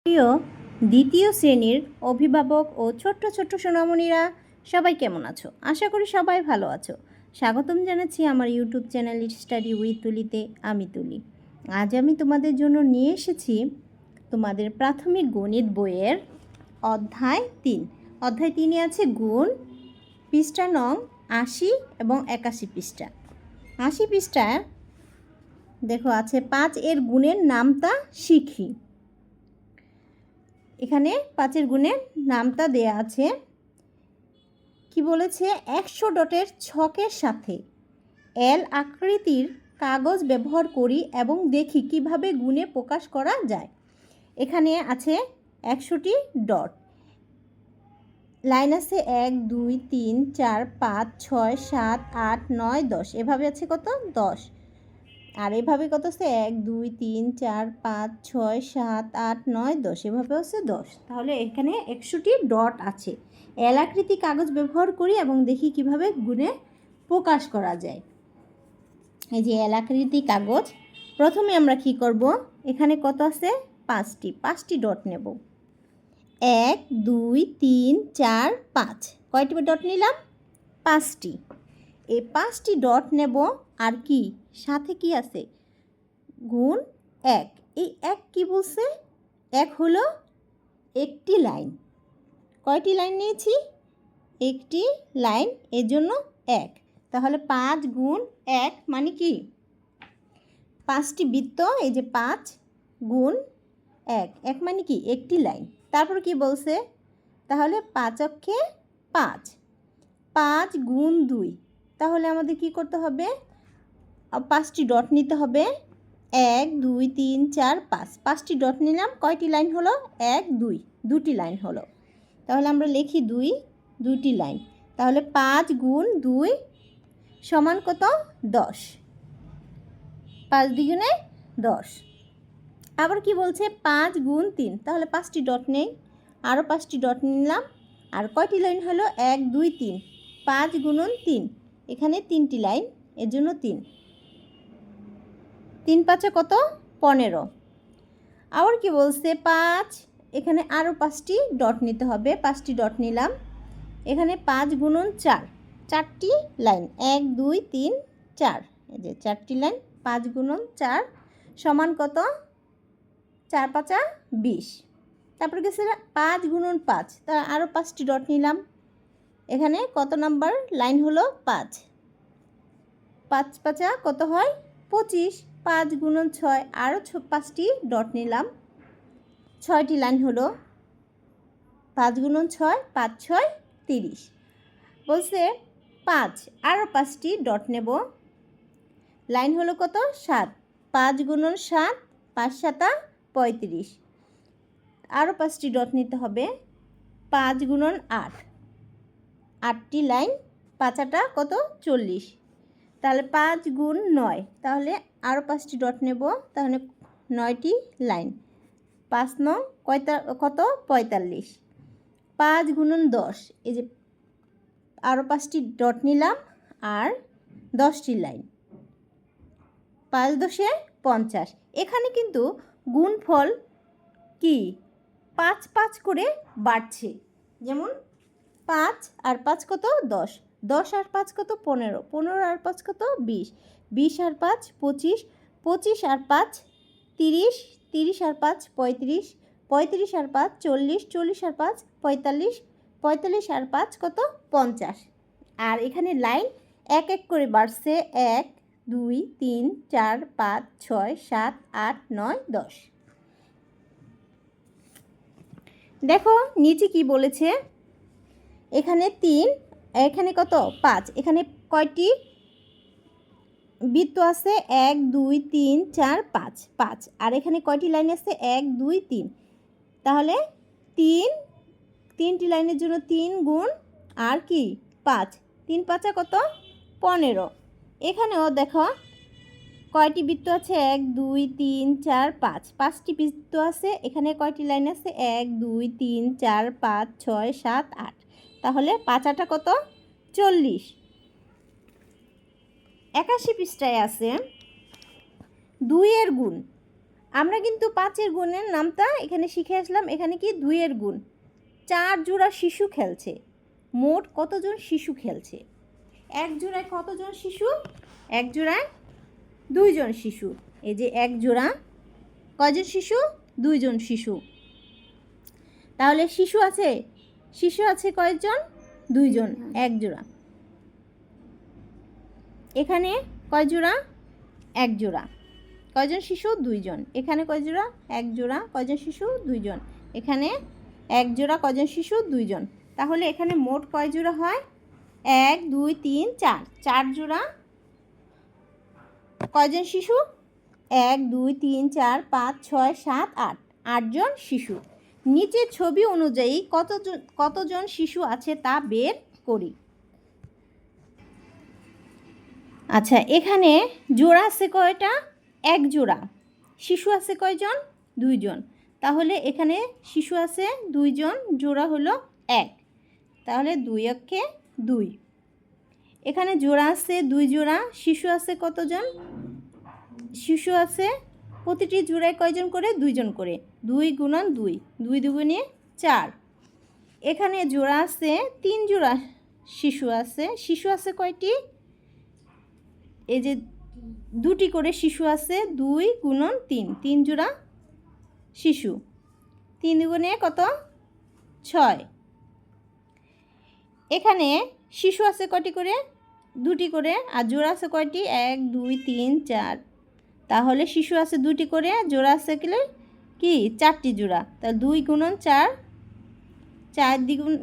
প্রিয় দ্বিতীয় শ্রেণীর অভিভাবক ও ছোট্ট ছোট্ট সোনামণিরা সবাই কেমন আছো? আশা করি সবাই ভালো আছো। স্বাগতম জানাচ্ছি আমার ইউটিউব চ্যানেল স্টাডি উইথ তুলিতে। আমি তুলি। আজ আমি তোমাদের জন্য নিয়ে এসেছি তোমাদের প্রাথমিক গণিত বইয়ের অধ্যায় 3। অধ্যায় 3-এ আছে গুণ, পৃষ্ঠা নং 80 এবং 81 পৃষ্ঠা। 80 পৃষ্ঠায় দেখো আছে 5 এর গুণের নামতা শিখি। এখানে 5-এর গুণের নামতা দেয়া আছে। কি বলেছে? 100 ডটের ছকের সাথে এল আকৃতির কাগজ ব্যবহার করি এবং দেখি কিভাবে গুণে প্রকাশ করা যায়। এখানে আছে 100টি ডট। লাইন আছে 1 2 3 4 5 6 7 8 9 10, এভাবে আছে কত? 10। আর এভাবে কত আছে? 1 2 3 4 5 6 7 8 9 10, এভাবে আছে 10। তাহলে এখানে 100টি ডট আছে। এল আকৃতি কাগজ ব্যবহার করি এবং দেখি কিভাবে গুণে প্রকাশ করা যায়। এই যে এল আকৃতি কাগজ, প্রথমে আমরা কি করব? এখানে কত আছে? 5টি ডট নেব। 1 2 3 4 5, কয়টি ডট নিলাম? 5টি। এই 5টি ডট নেব। আর কি সাথে কি আছে? গুণ 1। এই 1 কি বলছে? 1 হলো একটি লাইন। কয়টি লাইন নিয়েছি? একটি লাইন, এর জন্য 1। তাহলে 5 গুণ 1 মানে কি? 5টি বৃত্ত, এই যে 5 গুণ 1, 1 মানে কি? একটি লাইন। তারপর কি বলছে? তাহলে 5 অক্ষে 5, 5 গুণ 2। তাহলে আমাদের কি করতে হবে? 5টি ডট নিতে হবে। 1 2 3 4 5, 5টি ডট নিলাম। কয়টি লাইন হলো? 1 2, 2টি লাইন হলো। তাহলে আমরা লিখি 2টি লাইন। তাহলে 5 গুণ 2 সমান কত? 10। 5 দ্বিগুণে 10। আবার কি বলছে? 5 গুণ 3। তাহলে 5টি ডট নেই, আরও 5টি ডট নিলাম। আর কয়টি লাইন হলো? 1 2 3, 5 গুণন 3, এখানে 3টি লাইন, এর জন্য 3। 3 5 কত? 15। আবার কি বলছে? 5, এখানে আরও 5টি ডট নিতে হবে। 5টি ডট নিলাম। এখানে 5 গুণন 4, 4টি লাইন, 1 2 3 4, এই যে 4টি লাইন। 5 গুণন 4 সমান কত? 4 5 20। তারপরে গেছে 5 গুণন 5, তার আরও 5টি ডট নিলাম। এখানে কত নাম্বার লাইন হলো? 5। 5 5 কত হয়? 25। 5 গুণন 6, আরও 5টি ডট নিলাম। 6টি লাইন হলো। 5 গুণন 6, 5 6 30। বলছে 5 আরও 5টি ডট নেব। লাইন হলো কত? 7। 5 গুণন 7, 5 7 35। আরও 5টি ডট নিতে হবে। 5 গুণন 8, 8টি লাইন। 5 8 কত? 40। তাহলে 5 গুণ 9, তাহলে আরও 5টি ডট নেব। তাহলে 9টি লাইন। 5 9 কত? 45। 5 গুণন 10, এই যে আরও 5টি ডট নিলাম আর 10টি লাইন। 5 10 50। এখানে কিন্তু গুণফল কি 5 5 করে বাড়ছে। যেমন 5 আর 5 কত? 10, 10 আর 5 কত? 15, 15 আর 5 কত? 20, 20 আর 5 25, 25 আর 5 30, 30 আর 5 35, 35 আর 5 40, 40 আর 5 45, 45 আর 5 কত? 50। আর এখানে লাইন এক এক করে বাড়ছে। 1 2 3 4 5 6 7 8 9 10। দেখো নিচে কি বলেছে? এখানে 3, এখানে কত? 5। এখানে কয়টি বৃত্ত আছে? 1 2 3 4 5, 5। আর এখানে কয়টি লাইন আছে? 1 2 3। তাহলে 3টি লাইনের জন্য 3 গুণ আর কি 5, 3 5 কত? 15। এখানেও দেখো কয়টি বৃত্ত আছে? 1 2 3 4 5, 5টি বৃত্ত আছে। এখানে কয়টি লাইন আছে? 1 2 3 4 5 6 7 8। তাহলে 5 8 কত? 40। 81 পৃষ্ঠায় আছে 2 এর গুণ। আমরা কিন্তু 5-এর গুণের নামটা এখানে শিখে আসলাম। এখানে কি 2-এর গুণ। 4 জোড়া শিশু খেলছে। মোট কতজন শিশু খেলছে? এক জোড়ায় কতজন শিশু? এক জোড়ায় 2 জন শিশু। এই যে এক জোড়া কয়জন শিশু? 2 জন শিশু। তাহলে শিশু আছে কয়জন? 2 জন, এক জোড়া। এখানে কয় জোড়া? এক জোড়া। কয়জন শিশু? 2 জন। এখানে কয় জোড়া? এক জোড়া। কয়জন শিশু? 2 জন। এখানে এক জোড়া। কয়জন শিশু? 2 জন। তাহলে এখানে মোট কয় জোড়া হয়? 1 2 3 4, 4 জোড়া। কয়জন শিশু? 1 2 3 4 5 6 7 8, 8 জন শিশু। নিচের ছবি অনুযায়ী কতজন শিশু আছে তা বের করি। আচ্ছা, এখানে জোড়া আছে কয়টা? এক জোড়া। শিশু আছে কয়জন? 2 জন। তাহলে এখানে শিশু আছে 2 জন, জোড়া হলো 1। তাহলে 2 একে 2। এখানে জোড়া আছে 2 জোড়া, শিশু আছে কতজন? শিশু আছে প্রতিটি জোড়ায় কয়জন করে? 2 জন করে। 2 গুণন 2, 2 দুগুণে 4। এখানে জোড়া আছে 3 জোড়া শিশু আছে। শিশু আছে কয়টি? এই যে 2টি করে শিশু আছে। 2 গুণন 3, 3 জোড়া শিশু। 3 দুগুণে কত? 6। এখানে শিশু আছে কয়টি করে? 2টি করে। আর জোড়া আছে কয়টি? 1 2 3 4। তাহলে শিশু আছে 2টি করে, জোড়া আছে কি 4টি জোড়া। তাহলে 2 গুণন 4,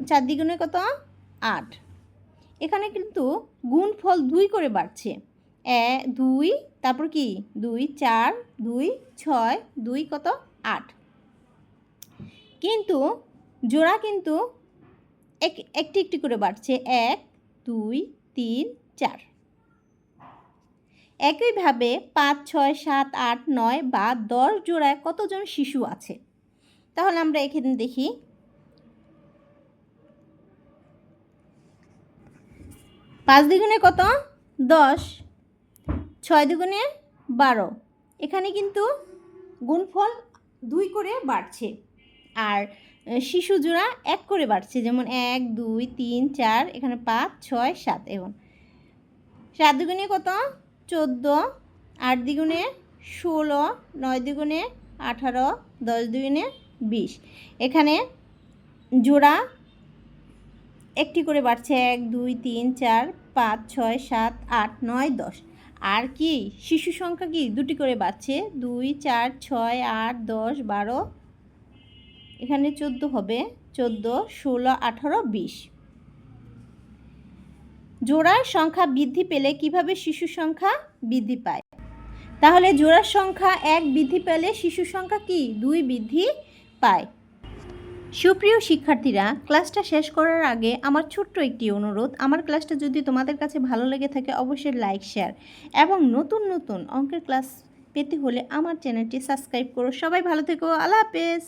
4 দ্বিগুণে কত? 8। এখানে কিন্তু গুণফল 2 করে বাড়ছে। 2, তারপর কি 2 4 2 6, 2 কত? 8। কিন্তু জোড়া কিন্তু একটি একটি করে বাড়ছে। 1 2 3 4। একইভাবে 5 6 7 8 9 বা 10 জোড়ায় কতজন শিশু আছে? তাহলে আমরা এখানে দেখি। 5 দ্বিগুণে কত? 10, 6 দ্বিগুণে 12। এখানে কিন্তু গুণফল 2 করে বাড়ছে, আর শিশু জোড়া 1 করে বাড়ছে। যেমন 1 2 3 4, এখানে 5 6 7। এবং 7 দ্বিগুণে কত? 14, 8 দ্বিগুণে 16, 9 দ্বিগুণে 18, 10 দ্বিগুণে 20। এখানে জোড়া একটি করে বাড়ছে। 1 2 3 4 5 6 7 8 9 10। আর কি শিশু সংখ্যা কি 2টি করে বাড়ছে। 2 4 6 8 10 12। এখানে 14 হবে। 14 16 18 20। জোড়ার সংখ্যা বৃদ্ধি পেলে কিভাবে শিশু সংখ্যা বৃদ্ধি পায়? তাহলে জোড়ার সংখ্যা 1 বৃদ্ধি পেলে শিশু সংখ্যা কি 2 বৃদ্ধি পায়। সুপ্রিয় শিক্ষার্থীরা, ক্লাসটা শেষ করার আগে আমার ছোট্ট একটি অনুরোধ। আমার ক্লাসটা যদি তোমাদের কাছে ভালো লেগে থাকে অবশ্যই লাইক শেয়ার এবং নতুন নতুন অঙ্কের ক্লাস পেতে হলে আমার চ্যানেলটি সাবস্ক্রাইব করো। সবাই ভালো থেকো। আল্লাহ হাফেজ।